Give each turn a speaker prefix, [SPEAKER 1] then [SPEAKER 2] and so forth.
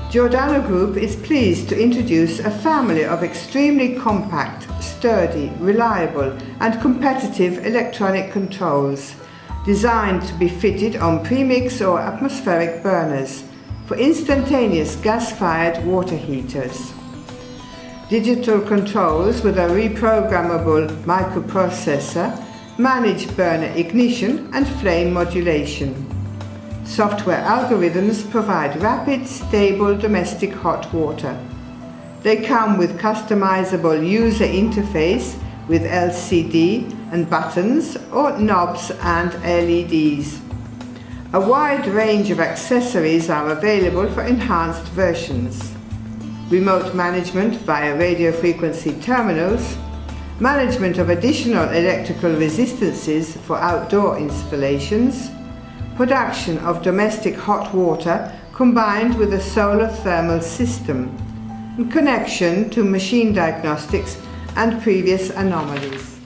[SPEAKER 1] Giordano Group is pleased to introduce a family of extremely compact, sturdy, reliable and competitive electronic controls designed to be fitted on premix or atmospheric burners for instantaneous gas-fired water heaters. Digital controls with a reprogrammable microprocessor manage burner ignition and flame modulation. Software algorithms provide rapid, stable domestic hot water. They come with customizable user interface with LCD and buttons or knobs and LEDs. A wide range of accessories are available for enhanced versions. Remote management via radio frequency terminals, management of additional electrical resistances for outdoor installations, production of domestic hot water combined with a solar thermal system, and connection to machine diagnostics and previous anomalies.